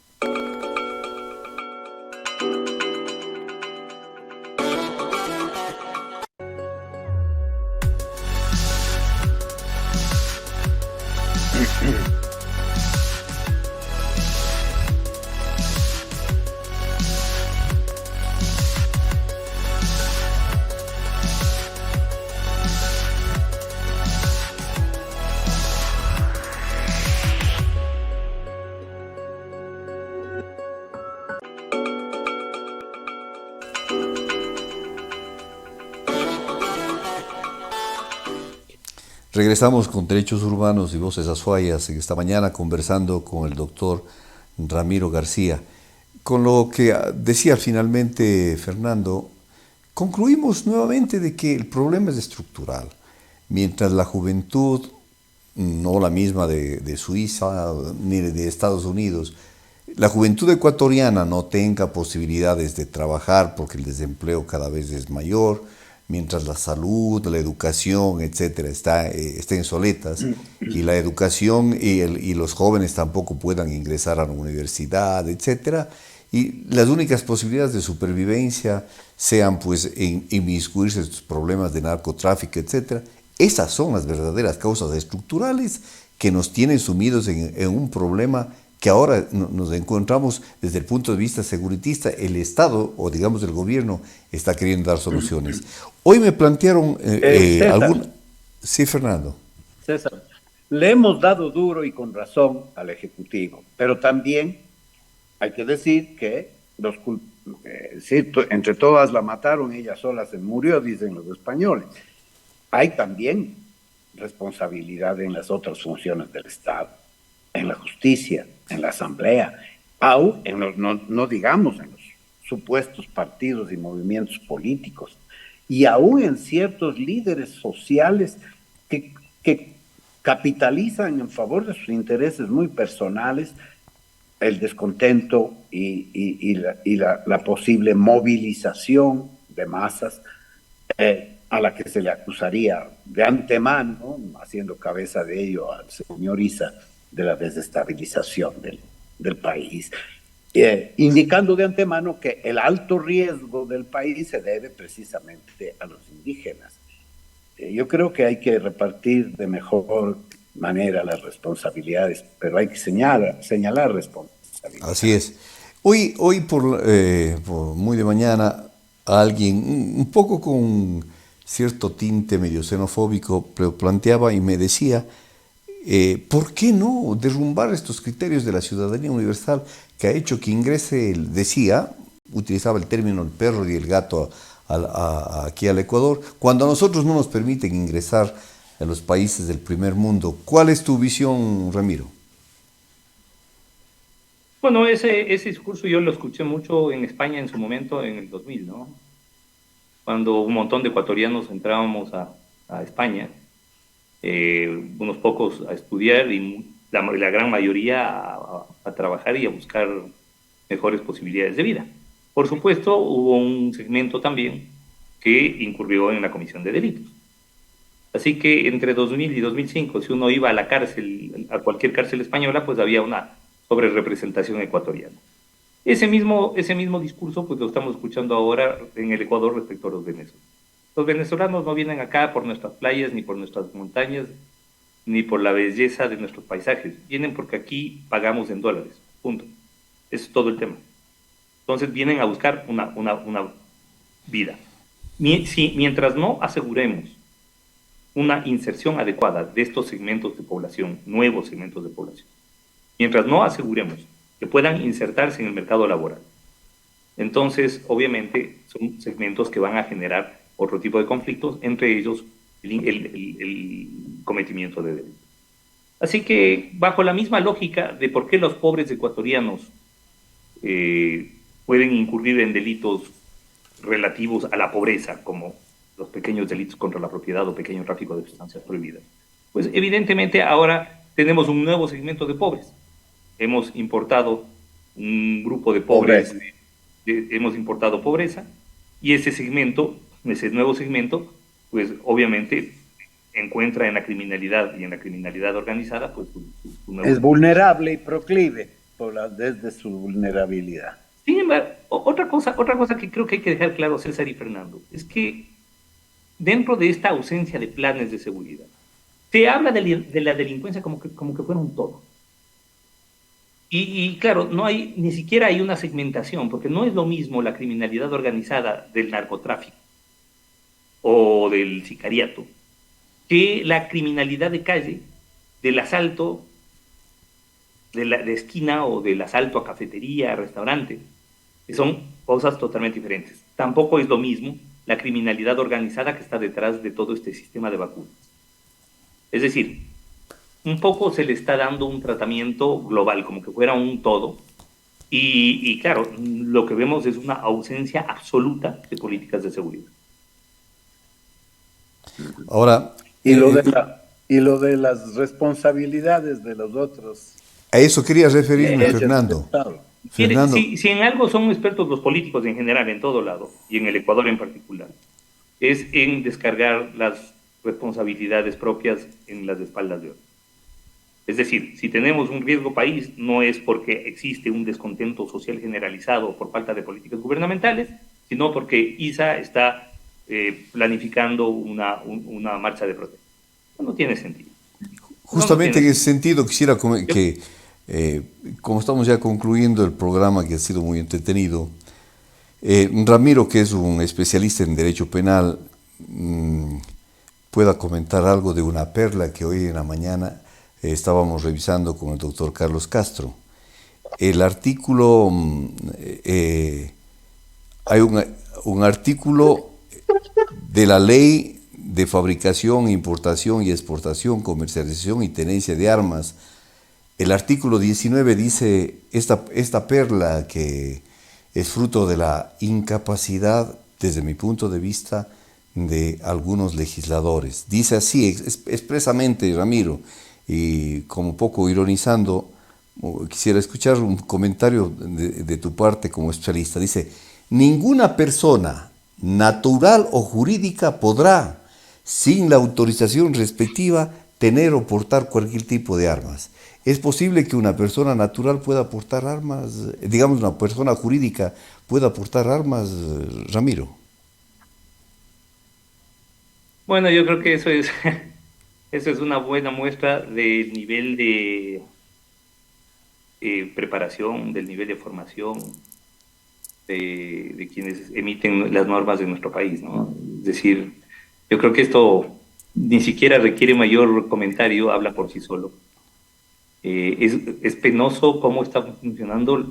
Regresamos con Derechos Urbanos y Voces Azuayas en esta mañana conversando con el doctor Ramiro García. Con lo que decía finalmente Fernando, concluimos nuevamente de que el problema es estructural. Mientras la juventud, no la misma de Suiza ni de Estados Unidos, la juventud ecuatoriana no tenga posibilidades de trabajar porque el desempleo cada vez es mayor, mientras la salud, la educación, etcétera, estén soletas, y la educación y los jóvenes tampoco puedan ingresar a la universidad, etcétera, y las únicas posibilidades de supervivencia sean pues inmiscuirse en estos problemas de narcotráfico, etcétera. Esas son las verdaderas causas estructurales que nos tienen sumidos en un problema que ahora nos encontramos desde el punto de vista seguritista. El Estado, o digamos el gobierno, está queriendo dar soluciones. Hoy me plantearon Sí, Fernando. César, le hemos dado duro y con razón al Ejecutivo, pero también hay que decir que entre todas la mataron, ella sola se murió, dicen los españoles. Hay también responsabilidad en las otras funciones del Estado, en la justicia, en la asamblea, aún en los, no digamos en los supuestos partidos y movimientos políticos, y aún en ciertos líderes sociales que capitalizan en favor de sus intereses muy personales el descontento la posible movilización de masas a la que se le acusaría de antemano, haciendo cabeza de ello al señor Issa, de la desestabilización del país, indicando de antemano que el alto riesgo del país se debe precisamente a los indígenas. Yo creo que hay que repartir de mejor manera las responsabilidades, pero hay que señalar responsabilidades. Así es. Hoy por muy de mañana, alguien, un poco con cierto tinte medio xenofóbico, planteaba y me decía, ¿por qué no derrumbar estos criterios de la ciudadanía universal que ha hecho que ingrese, utilizaba el término el perro y el gato aquí al Ecuador, cuando a nosotros no nos permiten ingresar a los países del primer mundo? ¿Cuál es tu visión, Ramiro? Bueno, ese discurso yo lo escuché mucho en España en su momento, en el 2000, ¿no? Cuando un montón de ecuatorianos entrábamos a España, unos pocos a estudiar y la gran mayoría a trabajar y a buscar mejores posibilidades de vida. Por supuesto, hubo un segmento también que incurrió en la comisión de delitos. Así que entre 2000 y 2005, si uno iba a la cárcel, a cualquier cárcel española, pues había una sobrerepresentación ecuatoriana. Ese mismo discurso pues lo estamos escuchando ahora en el Ecuador respecto a los venezolanos. Los venezolanos no vienen acá por nuestras playas, ni por nuestras montañas, ni por la belleza de nuestros paisajes. Vienen porque aquí pagamos en dólares, punto. Ese es todo el tema. Entonces vienen a buscar una vida. Mientras no aseguremos una inserción adecuada de estos segmentos de población, nuevos segmentos de población, mientras no aseguremos que puedan insertarse en el mercado laboral, entonces obviamente son segmentos que van a generar otro tipo de conflictos, entre ellos el cometimiento de delitos. Así que bajo la misma lógica de por qué los pobres ecuatorianos pueden incurrir en delitos relativos a la pobreza, como los pequeños delitos contra la propiedad o pequeño tráfico de sustancias prohibidas, pues evidentemente ahora tenemos un nuevo segmento de pobres. Hemos importado un grupo de pobres, hemos importado pobreza, y ese nuevo segmento, pues obviamente encuentra en la criminalidad y en la criminalidad organizada, pues su nuevo es vulnerable y proclive desde su vulnerabilidad. Sin embargo, otra cosa que creo que hay que dejar claro, César y Fernando, es que dentro de esta ausencia de planes de seguridad, se habla de la delincuencia como que fuera un todo. Y claro, ni siquiera hay una segmentación, porque no es lo mismo la criminalidad organizada del narcotráfico o del sicariato que la criminalidad de calle, del asalto de esquina o del asalto a cafetería, a restaurante, que son cosas totalmente diferentes. Tampoco es lo mismo la criminalidad organizada que está detrás de todo este sistema de vacunas. Es decir, un poco se le está dando un tratamiento global, como que fuera un todo, y claro, lo que vemos es una ausencia absoluta de políticas de seguridad. Ahora, y lo de las responsabilidades de los otros. A eso quería referirme, Fernando. Si en algo son expertos los políticos en general, en todo lado, y en el Ecuador en particular, es en descargar las responsabilidades propias en las espaldas de otros. Es decir, si tenemos un riesgo país, no es porque existe un descontento social generalizado por falta de políticas gubernamentales, sino porque ISA está planificando una marcha de protesta. No tiene sentido. Justamente en ese sentido quisiera que, como estamos ya concluyendo el programa que ha sido muy entretenido, Ramiro, que es un especialista en derecho penal, pueda comentar algo de una perla que hoy en la mañana estábamos revisando con el doctor Carlos Castro. El artículo, hay un artículo de la ley de fabricación, importación y exportación, comercialización y tenencia de armas. El artículo 19 dice, esta perla que es fruto de la incapacidad, desde mi punto de vista, de algunos legisladores. Dice así expresamente, Ramiro, y como poco ironizando, quisiera escuchar un comentario de tu parte como especialista. Dice, ninguna persona natural o jurídica podrá, sin la autorización respectiva, tener o portar cualquier tipo de armas. ¿Es posible que una persona natural pueda portar armas, digamos una persona jurídica pueda portar armas, Ramiro? Bueno, yo creo que eso es, eso es una buena muestra del nivel de preparación, del nivel de formación de quienes emiten las normas de nuestro país, ¿no? Es decir, yo creo que esto ni siquiera requiere mayor comentario, habla por sí solo. Es penoso cómo están funcionando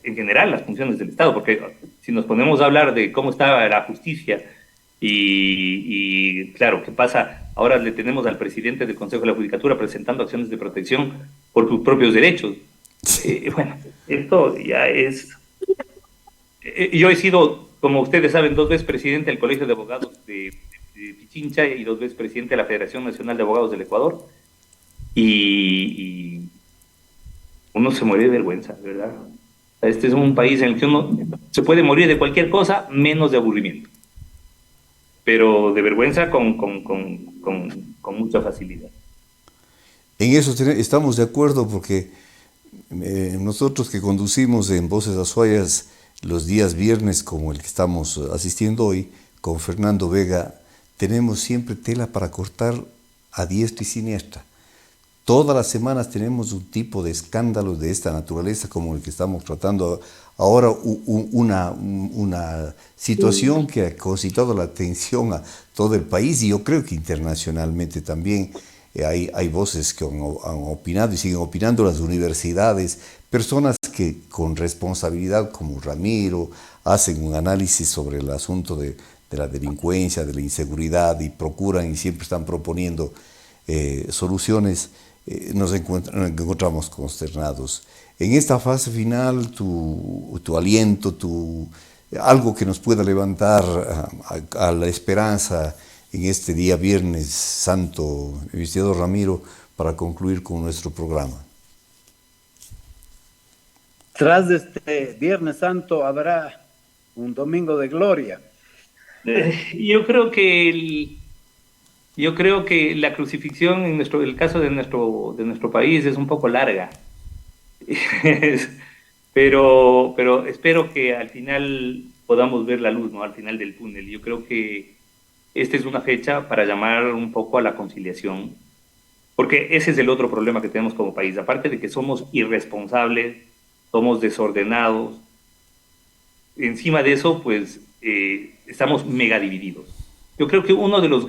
en general las funciones del Estado, porque si nos ponemos a hablar de cómo está la justicia claro, ¿qué pasa? Ahora le tenemos al presidente del Consejo de la Judicatura presentando acciones de protección por sus propios derechos. Bueno, esto ya es... yo he sido, como ustedes saben, 2 veces presidente del Colegio de Abogados de Pichincha y 2 veces presidente de la Federación Nacional de Abogados del Ecuador. Y uno se muere de vergüenza, ¿verdad? Este es un país en el que uno se puede morir de cualquier cosa menos de aburrimiento, pero de vergüenza con mucha facilidad. En eso estamos de acuerdo porque nosotros que conducimos en Voces Azuayas los días viernes como el que estamos asistiendo hoy con Fernando Vega, tenemos siempre tela para cortar a diestra y siniestra. Todas las semanas tenemos un tipo de escándalos de esta naturaleza como el que estamos tratando ahora, una situación que ha concitado la atención a todo el país y yo creo que internacionalmente también hay voces que han opinado y siguen opinando, las universidades, personas que con responsabilidad como Ramiro hacen un análisis sobre el asunto de la delincuencia, de la inseguridad y procuran y siempre están proponiendo soluciones. Nos encontramos consternados. En esta fase final, tu aliento, algo que nos pueda levantar a la esperanza en este día Viernes Santo, investigador Ramiro, para concluir con nuestro programa. Tras de este Viernes Santo habrá un domingo de gloria. Yo creo que yo creo que la crucifixión en el caso de nuestro país es un poco larga. Pero espero que al final podamos ver la luz, ¿no? Al final del túnel. Yo creo que esta es una fecha para llamar un poco a la conciliación, porque ese es el otro problema que tenemos como país. Aparte de que somos irresponsables, somos desordenados, encima de eso, pues estamos mega divididos. Yo creo que uno de los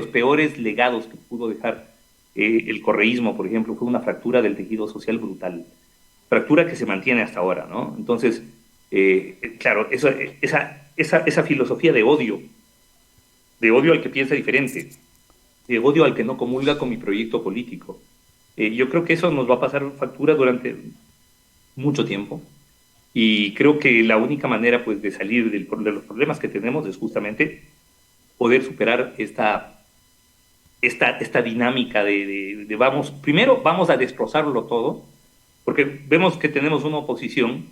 peores legados que pudo dejar el correísmo, por ejemplo, fue una fractura del tejido social brutal, fractura que se mantiene hasta ahora, ¿no? Entonces, claro, esa filosofía de odio al que piensa diferente, de odio al que no comulga con mi proyecto político, yo creo que eso nos va a pasar factura durante mucho tiempo. Y creo que la única manera pues, de salir de los problemas que tenemos es justamente poder superar esta dinámica de vamos, primero vamos a destrozarlo todo, porque vemos que tenemos una oposición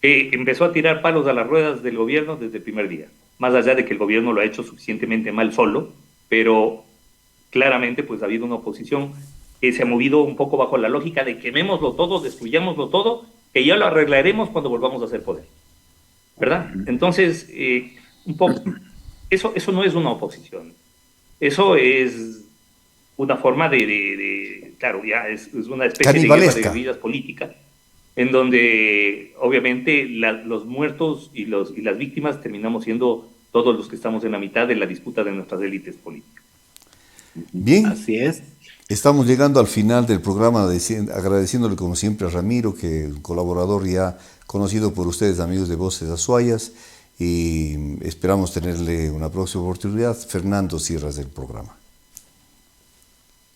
que empezó a tirar palos a las ruedas del gobierno desde el primer día, más allá de que el gobierno lo ha hecho suficientemente mal solo, pero claramente pues ha habido una oposición que se ha movido un poco bajo la lógica de quemémoslo todo, destruyámoslo todo, que ya lo arreglaremos cuando volvamos a hacer poder, ¿verdad? Entonces, un poco, eso no es una oposición, eso es una forma claro, ya es una especie de guerra de guerrillas políticas, en donde obviamente los muertos y las víctimas terminamos siendo todos los que estamos en la mitad de la disputa de nuestras élites políticas. Bien. Así es. Estamos llegando al final del programa, agradeciéndole como siempre a Ramiro, que es un colaborador ya conocido por ustedes, amigos de Voces Azuayas, y esperamos tenerle una próxima oportunidad. Fernando, cierras el programa.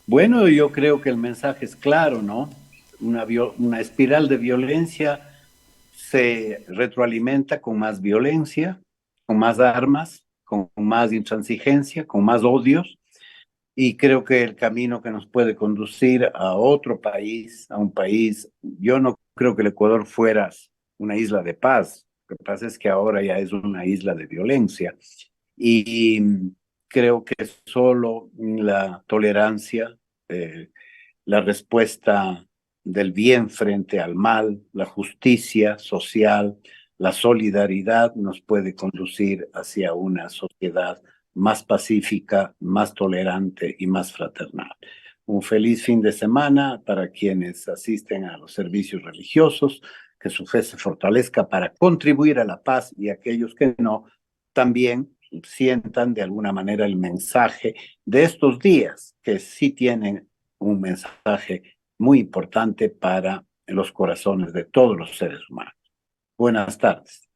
Bueno, yo creo que el mensaje es claro, ¿no? Una espiral de violencia se retroalimenta con más violencia, con más armas, con más intransigencia, con más odios. y creo que el camino que nos puede conducir a otro país, a un país, yo no creo que el Ecuador fuera una isla de paz. Lo que pasa es que ahora ya es una isla de violencia y creo que solo la tolerancia, la respuesta del bien frente al mal, la justicia social, la solidaridad nos puede conducir hacia una sociedad más pacífica, más tolerante y más fraternal. Un feliz fin de semana para quienes asisten a los servicios religiosos, que su fe se fortalezca para contribuir a la paz y aquellos que no, también sientan de alguna manera el mensaje de estos días, que sí tienen un mensaje muy importante para los corazones de todos los seres humanos. Buenas tardes.